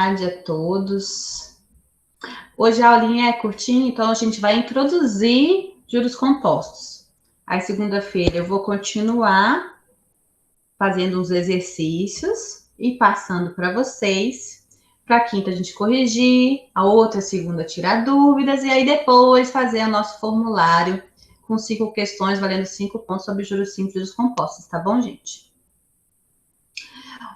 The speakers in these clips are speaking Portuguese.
tarde a todos. Hoje a aulinha é curtinha, então a gente vai introduzir juros compostos. Aí, segunda-feira, eu vou continuar fazendo uns exercícios e passando para vocês. Para a quinta, a gente corrigir, a outra segunda, tirar dúvidas, e aí depois fazer o nosso formulário com 5 questões, valendo 5 pontos sobre juros simples e juros compostos, tá bom, gente?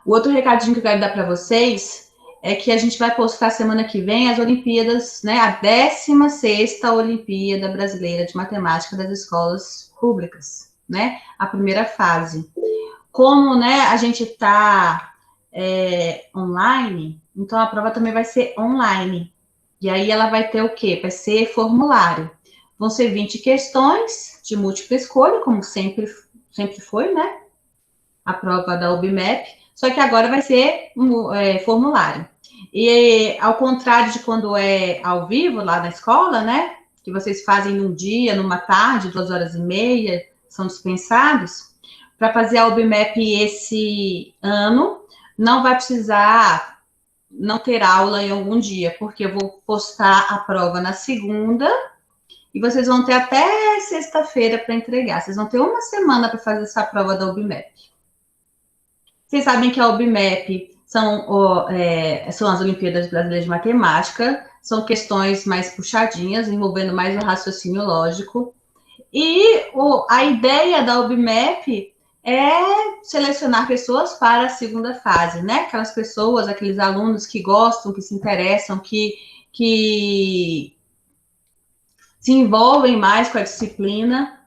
O outro recadinho que eu quero dar para vocês é que a gente vai postar semana que vem as Olimpíadas, né? A 16ª Olimpíada Brasileira de Matemática das Escolas Públicas, né? A primeira fase. Como, né, a gente está online, então a prova também vai ser online. E aí ela vai ter o quê? Vai ser formulário. Vão ser 20 questões de múltipla escolha, como sempre foi, né? A prova da UBMEP. Só que agora vai ser formulário. E ao contrário de quando é ao vivo lá na escola, né? Que vocês fazem num dia, numa tarde, 2h30, são dispensados. Para fazer a UBMEP esse ano, não vai precisar não ter aula em algum dia, porque eu vou postar a prova na segunda e vocês vão ter até sexta-feira para entregar. Vocês vão ter uma semana para fazer essa prova da UBMEP. Vocês sabem que a UBMEP são as Olimpíadas Brasileiras de Matemática, são questões mais puxadinhas, envolvendo mais o raciocínio lógico. E a ideia da UBMEP é selecionar pessoas para a segunda fase, né? Aquelas pessoas, aqueles alunos que gostam, que se interessam, que se envolvem mais com a disciplina.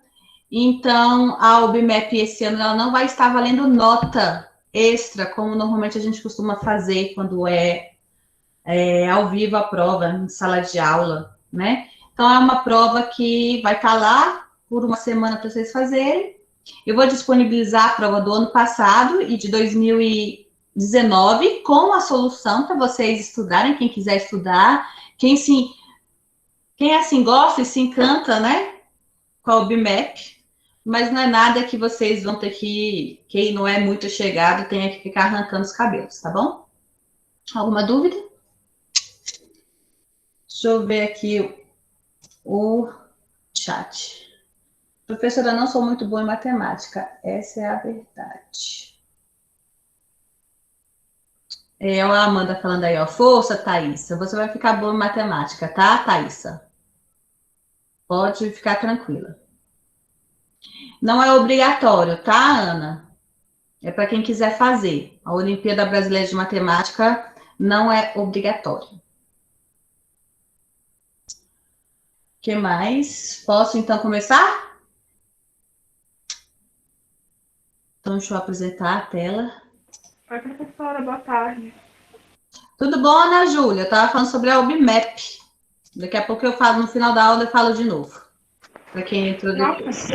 Então, a UBMEP esse ano ela não vai estar valendo nota extra, como normalmente a gente costuma fazer quando é ao vivo a prova, em sala de aula, né? Então, é uma prova que vai estar lá por uma semana para vocês fazerem. Eu vou disponibilizar a prova do ano passado e de 2019 com a solução para vocês estudarem, quem quiser estudar, quem assim gosta e se encanta, né, com a UBMEP, mas não é nada que vocês vão ter que, quem não é muito chegado, tenha que ficar arrancando os cabelos, tá bom? Alguma dúvida? Deixa eu ver aqui o chat. Professora, não sou muito boa em matemática, essa é a verdade. A Amanda falando aí, ó, força, Thaísa, você vai ficar boa em matemática, tá, Thaísa? Pode ficar tranquila. Não é obrigatório, tá, Ana? É para quem quiser fazer. A Olimpíada Brasileira de Matemática não é obrigatório. O que mais? Posso, então, começar? Então, deixa eu apresentar a tela. Oi, professora, boa tarde. Tudo bom, Ana Júlia? Eu estava falando sobre a UBMEP. Daqui a pouco eu falo, no final da aula eu falo de novo. Para quem entrou depois.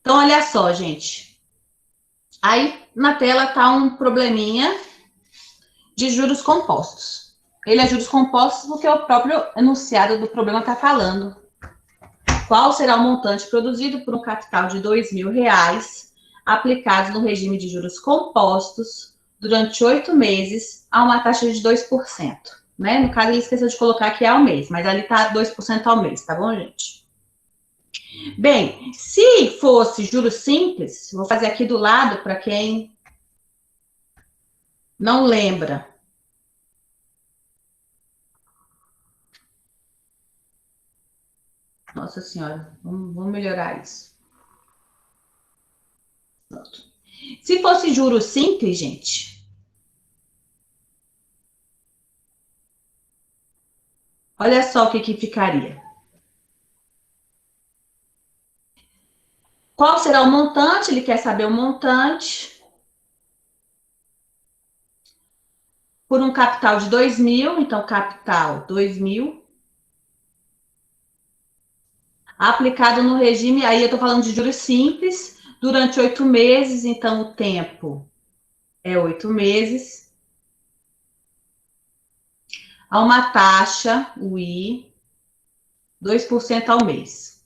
Então, olha só, gente. Aí, na tela está um probleminha de juros compostos. Ele é juros compostos porque o próprio enunciado do problema está falando. Qual será o montante produzido por um capital de R$2.000 aplicado no regime de juros compostos durante 8 meses a uma taxa de 2%. Né? No caso, ele esqueceu de colocar que é ao mês, mas ali está 2% ao mês, tá bom, gente? Bem, se fosse juros simples, vou fazer aqui do lado para quem não lembra. Nossa Senhora, vamos melhorar isso. Pronto. Se fosse juros simples, gente, olha só o que ficaria. Qual será o montante? Ele quer saber o montante. Por um capital de 2.000, então capital 2.000. Aplicado no regime, aí eu estou falando de juros simples, durante 8 meses, então o tempo é 8 meses. A uma taxa, o I, 2% ao mês.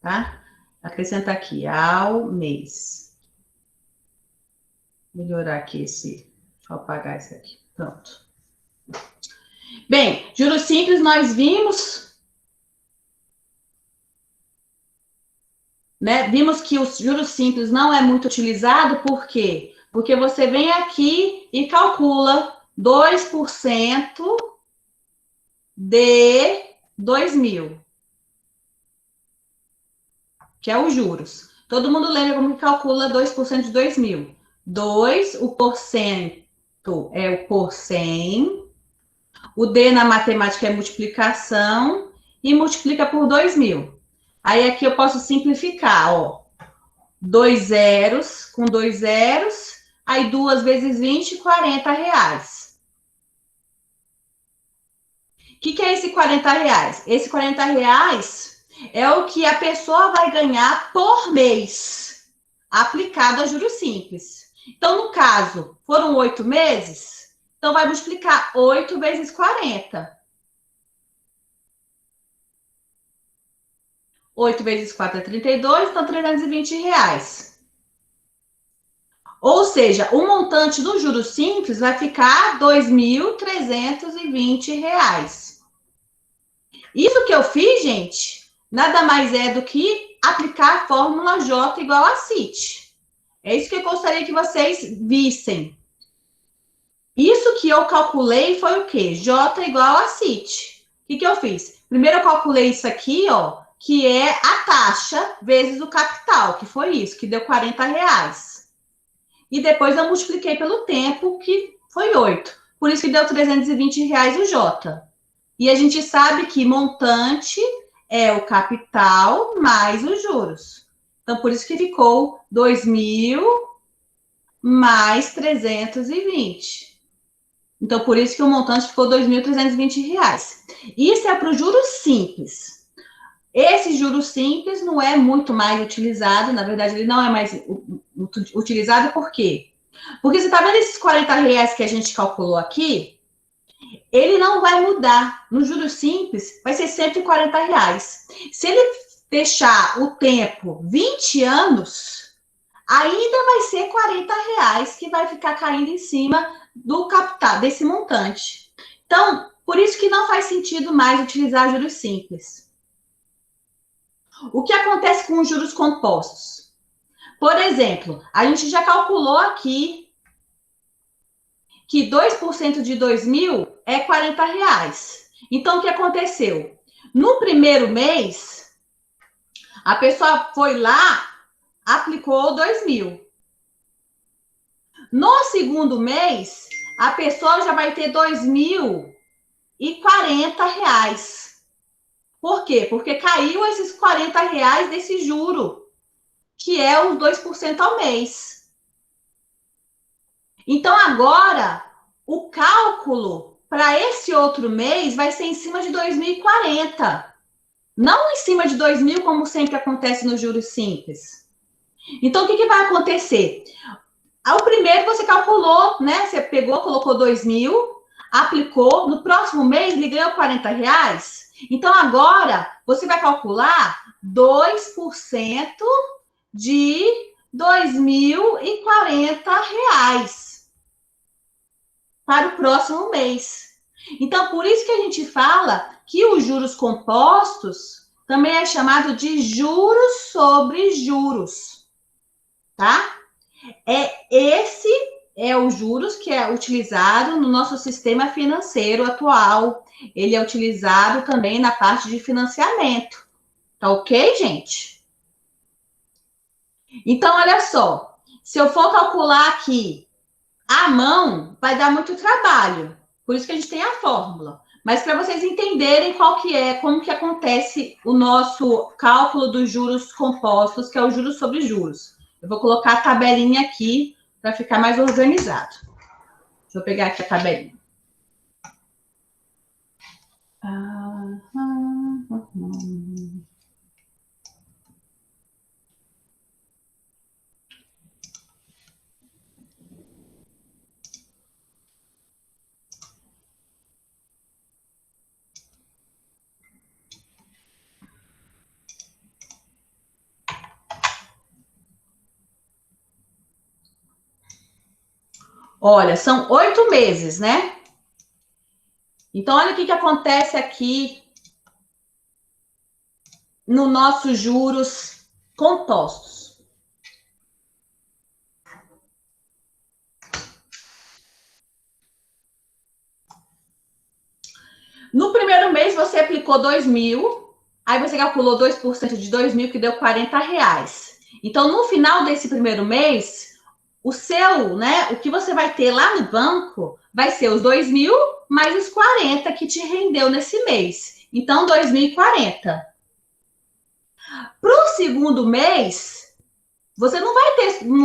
Tá? Acrescenta aqui, ao mês. Melhorar aqui esse... Deixa eu apagar esse aqui. Pronto. Bem, juros simples nós vimos, né? Vimos que os juros simples não é muito utilizado, por quê? Porque você vem aqui e calcula 2% de 2.000, que é os juros. Todo mundo lembra como que calcula 2% de 2.000? 2, o porcento é o por 100, o D na matemática é multiplicação e multiplica por 2.000. Aí aqui eu posso simplificar, ó. 2 zeros com 2 zeros, aí 2 vezes 20, 40 reais. O que é esse 40 reais? Esse 40 reais é o que a pessoa vai ganhar por mês, aplicado a juros simples. Então, no caso, foram 8 meses, então vai multiplicar 8 vezes 40. 8 vezes 4 é 32, então 320 reais. Ou seja, o montante do juros simples vai ficar R$ 2.320. Isso que eu fiz, gente, nada mais é do que aplicar a fórmula J igual a CIT. É isso que eu gostaria que vocês vissem. Isso que eu calculei foi o quê? J igual a CIT. O que eu fiz? Primeiro eu calculei isso aqui, ó, que é a taxa vezes o capital, que foi isso, que deu 40 reais. E depois eu multipliquei pelo tempo, que foi 8. Por isso que deu 320 reais o J. E a gente sabe que montante é o capital mais os juros. Então, por isso que ficou 2.000 mais 320. Então, por isso que o montante ficou R$ 2.320. Isso é para o juros simples. Esse juros simples não é muito mais utilizado, na verdade, ele não é mais utilizado, por quê? Porque você está vendo esses 40 reais que a gente calculou aqui? Ele não vai mudar. No juros simples, vai ser 140 reais. Se ele deixar o tempo 20 anos, ainda vai ser 40 reais que vai ficar caindo em cima do capital, desse montante. Então, por isso que não faz sentido mais utilizar juros simples. O que acontece com os juros compostos? Por exemplo, a gente já calculou aqui que 2% de 2.000 é 40 reais. Então, o que aconteceu? No primeiro mês, a pessoa foi lá, aplicou 2.000. No segundo mês, a pessoa já vai ter 2.040 reais. Por quê? Porque caiu esses 40 reais desse juro, que é os 2% ao mês. Então, agora, o cálculo para esse outro mês vai ser em cima de 2.040. Não em cima de 2.000, como sempre acontece nos juros simples. Então, o que vai acontecer? Ao primeiro você calculou, né? Você pegou, colocou 2.000, aplicou. No próximo mês, ele ganhou 40 reais. Então, agora, você vai calcular 2% de 2.040 reais para o próximo mês. Então, por isso que a gente fala que os juros compostos também é chamado de juros sobre juros, tá? Esse é o juros que é utilizado no nosso sistema financeiro atual. Ele é utilizado também na parte de financiamento. Tá ok, gente? Então, olha só. Se eu for calcular aqui à mão, vai dar muito trabalho. Por isso que a gente tem a fórmula. Mas para vocês entenderem qual que é, como que acontece o nosso cálculo dos juros compostos, que é o juros sobre juros. Eu vou colocar a tabelinha aqui para ficar mais organizado. Deixa eu pegar aqui a tabelinha. Olha, são 8 meses, né? Então, olha o que acontece aqui no nossos juros compostos. No primeiro mês, você aplicou 2.000, aí você calculou 2% de 2.000, que deu R$40. Então, no final desse primeiro mês, o seu, né, o que você vai ter lá no banco vai ser os 2.000 mais os 40 que te rendeu nesse mês. Então, 2.040. Para o segundo mês, você não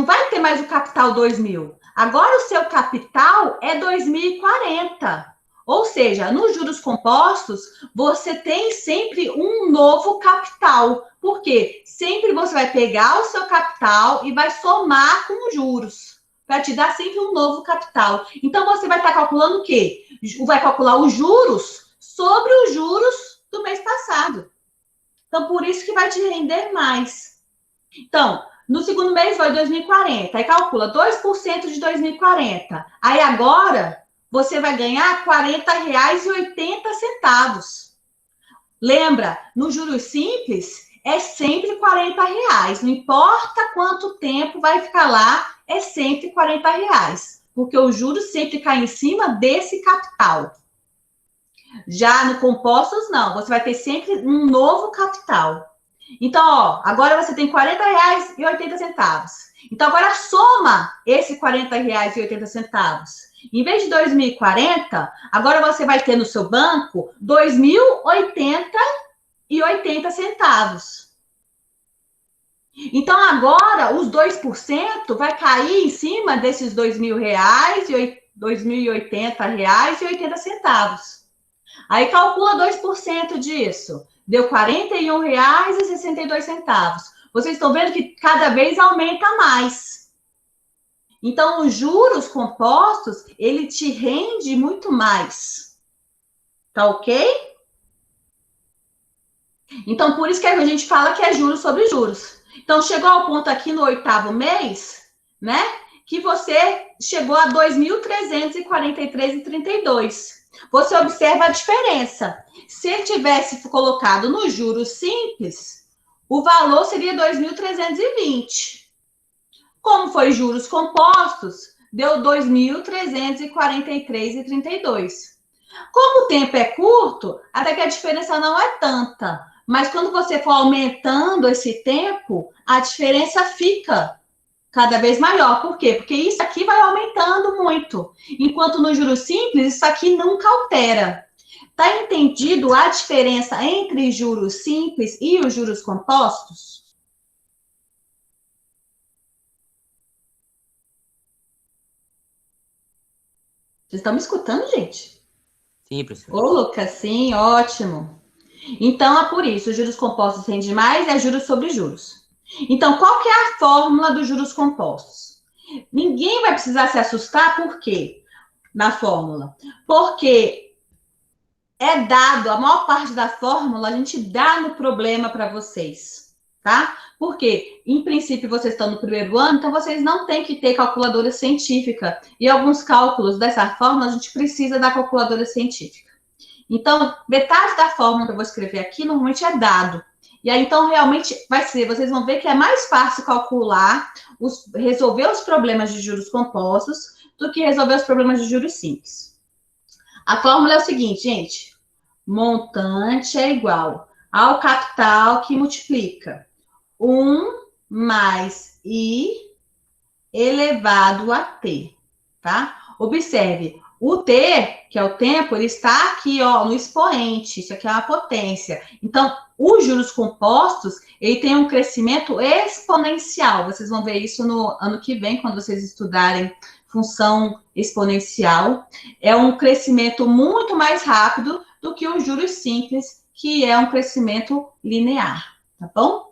vai ter mais o capital 2.000. Agora, o seu capital é 2.040. Ou seja, nos juros compostos, você tem sempre um novo capital. Por quê? Sempre você vai pegar o seu capital e vai somar com os juros, para te dar sempre um novo capital. Então, você vai estar calculando o quê? Vai calcular os juros sobre os juros do mês passado. Então, por isso que vai te render mais. Então, no segundo mês foi 2.040. Aí calcula 2% de 2.040. Aí agora você vai ganhar R$40,80. Lembra, no juros simples é sempre R$40. Não importa quanto tempo vai ficar lá, é sempre R$40. Porque o juros sempre cai em cima desse capital. Já no compostos, não. Você vai ter sempre um novo capital. Então, ó, agora você tem R$40,80. Então, agora soma esse R$40,80. Em vez de 2.040, agora você vai ter no seu banco 2.080,80. Então, agora, os 2% vai cair em cima desses R$2.080,80. Aí calcula 2% disso. Deu R$41,62. Vocês estão vendo que cada vez aumenta mais. Então, os juros compostos, ele te rende muito mais. Tá ok? Então, por isso que a gente fala que é juros sobre juros. Então, chegou ao ponto aqui no 8º mês, né? Que você chegou a 2.343,32. Você observa a diferença. Se ele tivesse colocado nos juros simples, o valor seria 2.320. Como foi juros compostos, deu 2.343,32. Como o tempo é curto, até que a diferença não é tanta. Mas quando você for aumentando esse tempo, a diferença fica cada vez maior. Por quê? Porque isso aqui vai aumentando muito. Enquanto no juros simples, isso aqui nunca altera. Tá entendido a diferença entre juros simples e os juros compostos? Vocês estão me escutando, gente? Sim, professor. Ô, Lucas, sim, ótimo. Então, é por isso, os juros compostos rendem mais é juros sobre juros. Então, qual que é a fórmula dos juros compostos? Ninguém vai precisar se assustar, por quê? Na fórmula. Porque é dado, a maior parte da fórmula, a gente dá no problema para vocês, tá? Porque, em princípio, vocês estão no primeiro ano, então vocês não têm que ter calculadora científica. E alguns cálculos dessa fórmula, a gente precisa da calculadora científica. Então, metade da fórmula que eu vou escrever aqui, normalmente é dado. E aí, então, realmente, vai ser, vocês vão ver que é mais fácil calcular, resolver os problemas de juros compostos, do que resolver os problemas de juros simples. A fórmula é o seguinte, gente. Montante é igual ao capital que multiplica 1 mais I elevado a T, tá? Observe, o T, que é o tempo, ele está aqui, ó, no expoente. Isso aqui é uma potência. Então, os juros compostos, ele tem um crescimento exponencial. Vocês vão ver isso no ano que vem, quando vocês estudarem função exponencial. É um crescimento muito mais rápido do que os juros simples, que é um crescimento linear, tá bom?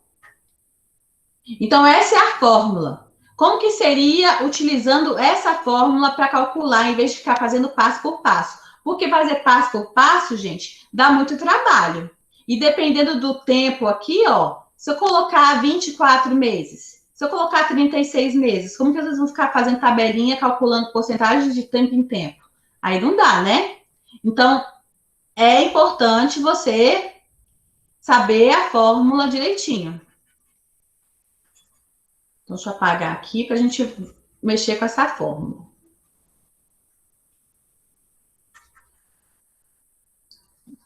Então, essa é a fórmula. Como que seria utilizando essa fórmula para calcular, em vez de ficar fazendo passo por passo? Porque fazer passo por passo, gente, dá muito trabalho. E dependendo do tempo aqui, ó, se eu colocar 24 meses, Se eu colocar 36 meses, como que vocês vão ficar fazendo tabelinha, calculando porcentagem de tempo em tempo? Aí não dá, né? Então, é importante você saber a fórmula direitinho. Então, deixa eu apagar aqui para a gente mexer com essa fórmula.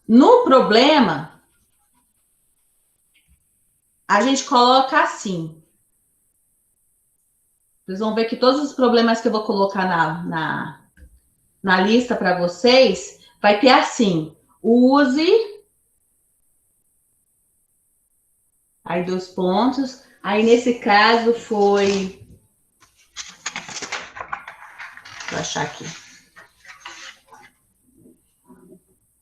No problema, a gente coloca assim. Vocês vão ver que todos os problemas que eu vou colocar na lista para vocês, vai ter assim. Use, aí 2 pontos. Aí, nesse caso, foi... Vou achar aqui.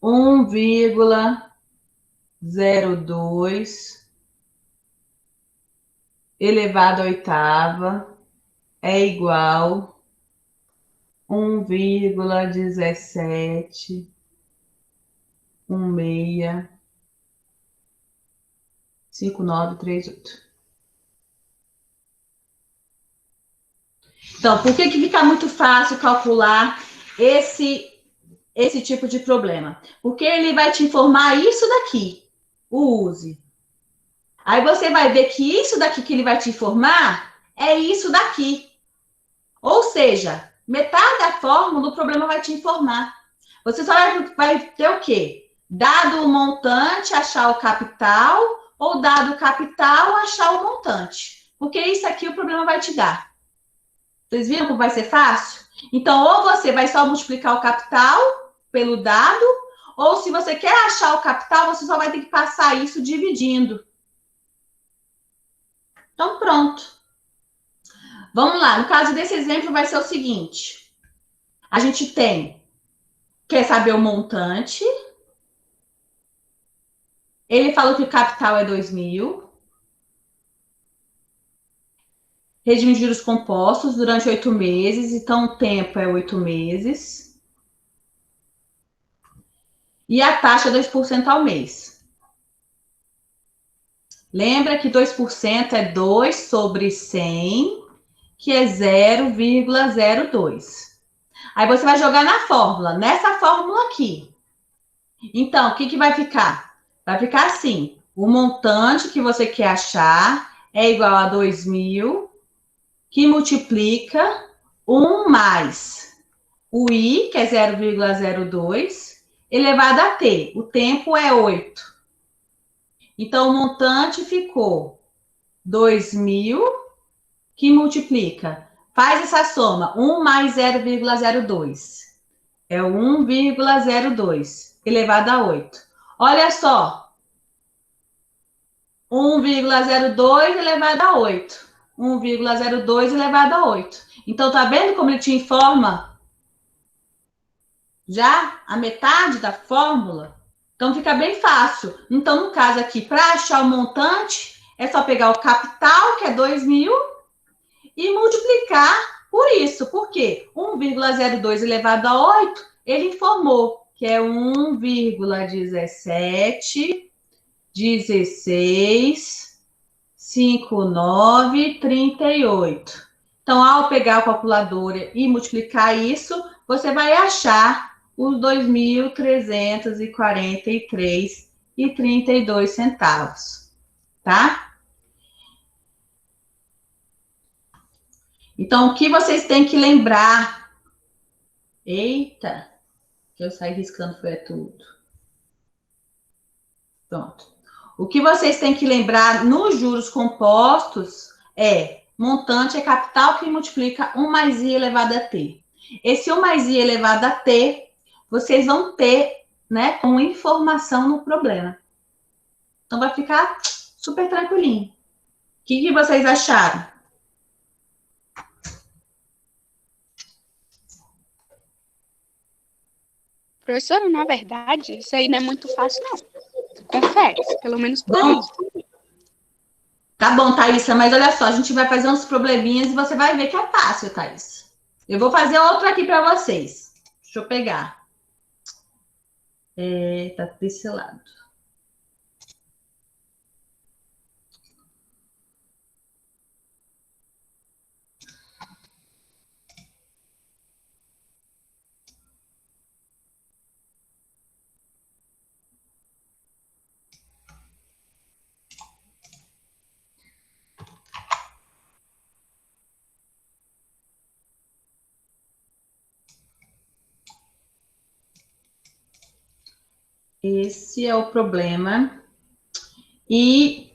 1,02 elevado à oitava é igual 1,1716 5938. Então, por que fica muito fácil calcular esse tipo de problema? Porque ele vai te informar isso daqui, o use. Aí você vai ver que isso daqui que ele vai te informar é isso daqui. Ou seja, metade da fórmula o problema vai te informar. Você só vai ter o quê? Dado o montante, achar o capital, ou dado o capital, achar o montante. Porque isso aqui o problema vai te dar. Vocês viram como vai ser fácil? Então, ou você vai só multiplicar o capital pelo dado, ou se você quer achar o capital, você só vai ter que passar isso dividindo. Então, pronto. Vamos lá. No caso desse exemplo, vai ser o seguinte. A gente quer saber o montante. Ele falou que o capital é 2.000. Regime de juros compostos durante 8 meses. Então, o tempo é 8 meses. E a taxa é 2% ao mês. Lembra que 2% é 2 sobre 100, que é 0,02. Aí você vai jogar na fórmula, nessa fórmula aqui. Então, o que vai ficar? Vai ficar assim, o montante que você quer achar é igual a 2.000, que multiplica 1 mais o I, que é 0,02, elevado a T. O tempo é 8. Então, o montante ficou 2.000, que multiplica. Faz essa soma. 1 mais 0,02. É 1,02 elevado a 8. Olha só. 1,02 elevado a 8. 1,02 elevado a 8. Então, tá vendo como ele te informa já a metade da fórmula? Então, fica bem fácil. Então, no caso aqui, para achar o montante, é só pegar o capital, que é 2.000, e multiplicar por isso. Por quê? 1,02 elevado a 8, ele informou que é 1,17165938. Então, ao pegar a calculadora e multiplicar isso, você vai achar os 2.343,32 centavos, tá? Então, o que vocês têm que lembrar? Eita, que eu saí riscando foi tudo. Pronto. O que vocês têm que lembrar nos juros compostos é montante é capital que multiplica 1 mais I elevado a T. Esse 1 mais I elevado a T, vocês vão ter, né, com informação no problema. Então, vai ficar super tranquilinho. O que vocês acharam? Professora, na verdade, isso aí não é muito fácil, não. Confere, pelo menos para mim. Tá bom, Thaísa, mas olha só, a gente vai fazer uns probleminhas e você vai ver que é fácil, Thaísa. Eu vou fazer outro aqui para vocês. Deixa eu pegar. Tá desse lado. Esse é o problema. E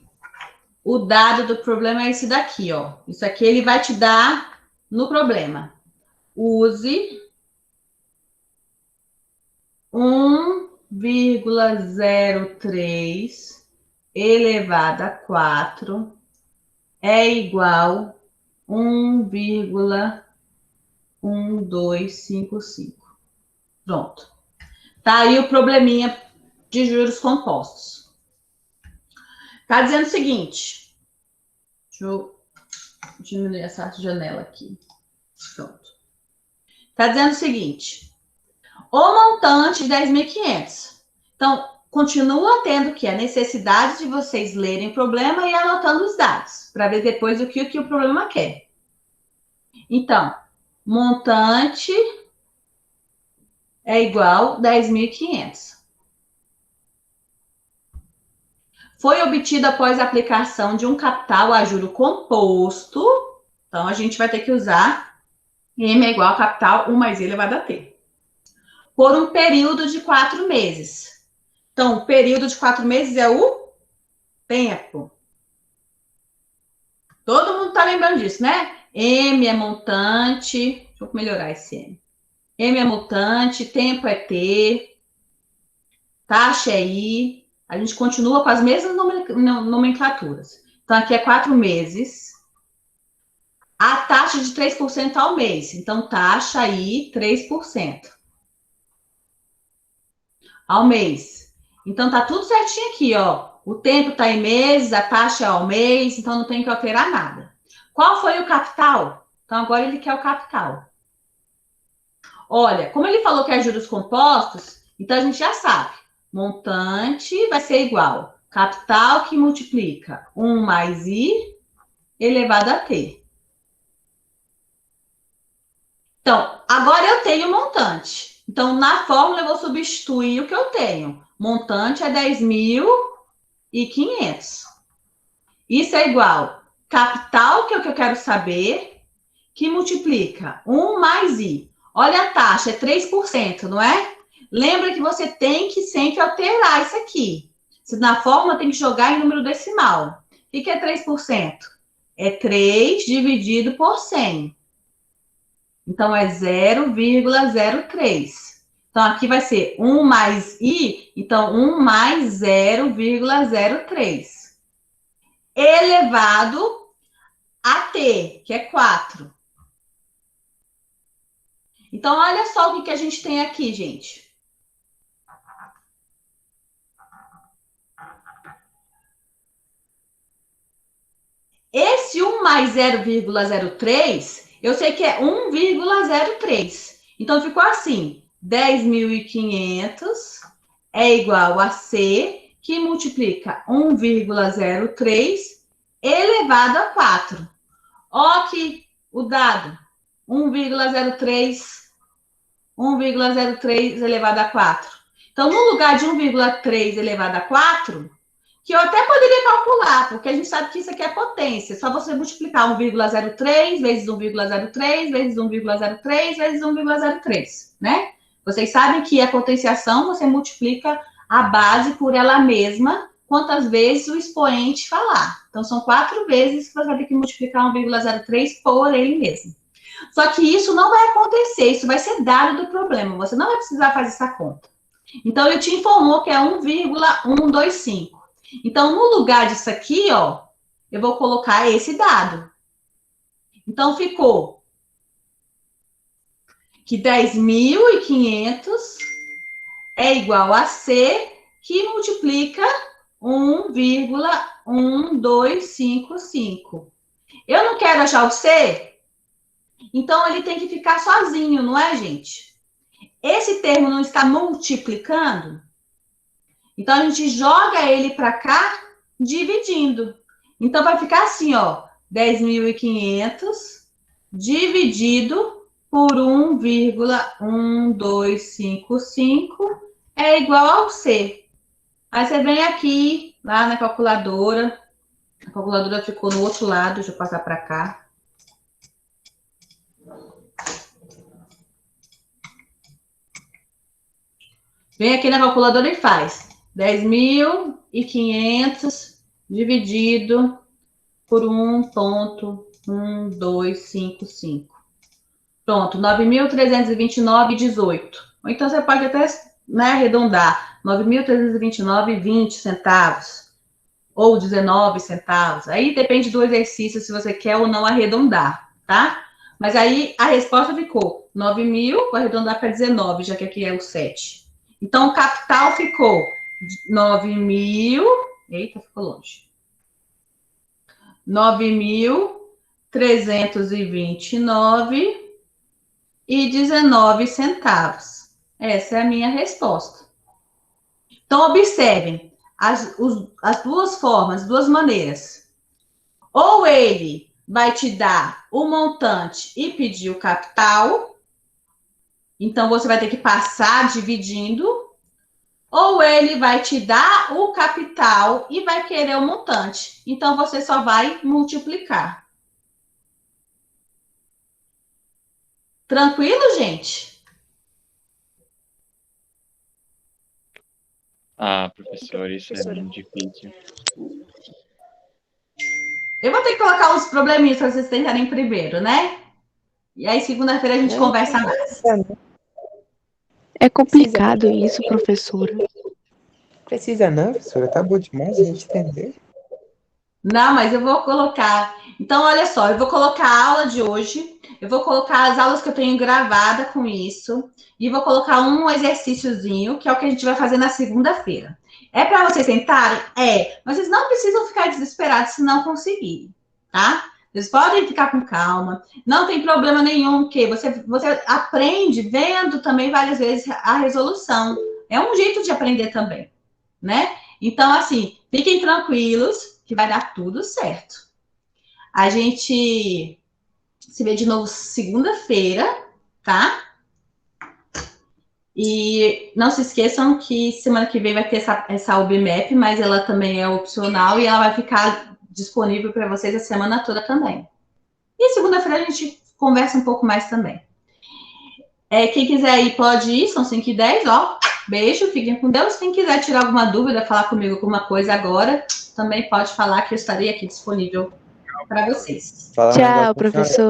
o dado do problema é esse daqui, ó. Isso aqui ele vai te dar no problema. Use 1,03 elevado a 4 é igual a 1,1255. Pronto. Tá aí o probleminha de juros compostos. Tá dizendo o seguinte. Deixa eu diminuir essa janela aqui. Pronto. Tá dizendo o seguinte. O montante de 10.500. Então, continua tendo que a necessidade de vocês lerem o problema e anotando os dados, para ver depois o que o problema quer. Então, montante é igual a 10.500. Foi obtido após a aplicação de um capital a juro composto. Então, a gente vai ter que usar M é igual a capital 1 mais I elevado a T. Por um período de 4 meses. Então, o período de 4 meses é o tempo. Todo mundo está lembrando disso, né? M é montante. Deixa eu melhorar esse M. M é montante, tempo é T, taxa é I. A gente continua com as mesmas nomenclaturas. Então, aqui é 4 meses. A taxa de 3% ao mês. Então, taxa I, 3%. Ao mês. Então, tá tudo certinho aqui, ó. O tempo tá em meses, a taxa é ao mês, então não tem que alterar nada. Qual foi o capital? Então, agora ele quer o capital. Olha, como ele falou que é juros compostos, então a gente já sabe. Montante vai ser igual. Capital que multiplica 1 mais I elevado a T. Então, agora eu tenho montante. Então, na fórmula, eu vou substituir o que eu tenho. Montante é 10.500. Isso é igual capital, que é o que eu quero saber, que multiplica 1 mais I. Olha a taxa, é 3%, não é? Lembra que você tem que sempre alterar isso aqui. Na fórmula, tem que jogar em número decimal. O que é 3%? É 3 dividido por 100. Então, é 0,03. Então, aqui vai ser 1 mais I, então 1 mais 0,03. Elevado a T, que é 4. Então, olha só o que a gente tem aqui, gente. Esse 1 mais 0,03, eu sei que é 1,03. Então, ficou assim, 10.500 é igual a C, que multiplica 1,03 elevado a 4. Ó aqui o dado, 1,03 elevado a 4. Então, no lugar de 1,3 elevado a 4, que eu até poderia calcular, porque a gente sabe que isso aqui é potência. É só você multiplicar 1,03 vezes 1,03 vezes 1,03 vezes 1,03, né? Vocês sabem que a potenciação, você multiplica a base por ela mesma, quantas vezes o expoente falar. Então, são 4 vezes que você vai ter que multiplicar 1,03 por ele mesmo. Só que isso não vai acontecer, isso vai ser dado do problema. Você não vai precisar fazer essa conta. Então, ele te informou que é 1,125. Então, no lugar disso aqui, ó, eu vou colocar esse dado. Então, ficou que 10.500 é igual a C, que multiplica 1,1255. Eu não quero achar o C, então ele tem que ficar sozinho, não é, gente? Esse termo não está multiplicando? Então, a gente joga ele para cá, dividindo. Então, vai ficar assim, ó, 10.500 dividido por 1,1255 é igual ao C. Aí, você vem aqui, lá na calculadora. A calculadora ficou no outro lado, deixa eu passar para cá. Vem aqui na calculadora e faz 10.500 dividido por 1,1255. Pronto, 9.329,18. Ou então você pode até, né, arredondar. 9.329,20 centavos. Ou 19 centavos. Aí depende do exercício, se você quer ou não arredondar, tá? Mas aí a resposta ficou 9.000, vou arredondar para 19, já que aqui é o 7. Então, o capital ficou 9.000. Eita, ficou longe. 9.329,19 centavos. Essa é a minha resposta. Então, observem as duas formas, duas maneiras. Ou ele vai te dar o montante e pedir o capital, então você vai ter que passar dividindo, ou ele vai te dar o capital e vai querer o montante. Então você só vai multiplicar. Tranquilo, gente? Ah, professor, isso é muito difícil. Eu vou ter que colocar os probleminhas para vocês tentarem primeiro, né? E aí, segunda-feira, a gente conversa mais. É complicado isso, professora. Precisa não, professora. Tá bom demais a gente entender. Não, mas eu vou colocar. Então, olha só, eu vou colocar a aula de hoje, eu vou colocar as aulas que eu tenho gravada com isso, e vou colocar um exercíciozinho, que é o que a gente vai fazer na segunda-feira. É para vocês tentarem? É, mas vocês não precisam ficar desesperados se não conseguirem, tá? Vocês podem ficar com calma, não tem problema nenhum, que você aprende vendo também várias vezes a resolução. É um jeito de aprender também, né? Então, assim, fiquem tranquilos, que vai dar tudo certo. A gente se vê de novo segunda-feira, tá? E não se esqueçam que semana que vem vai ter essa UBMAP, mas ela também é opcional e ela vai ficar disponível para vocês a semana toda também. E segunda-feira a gente conversa um pouco mais também. Quem quiser ir, pode ir, são 5h10, ó. Beijo, fiquem com Deus. Quem quiser tirar alguma dúvida, falar comigo alguma coisa agora, também pode falar que eu estarei aqui disponível para vocês. Falar um Tchau, negócio pra senhora. professor.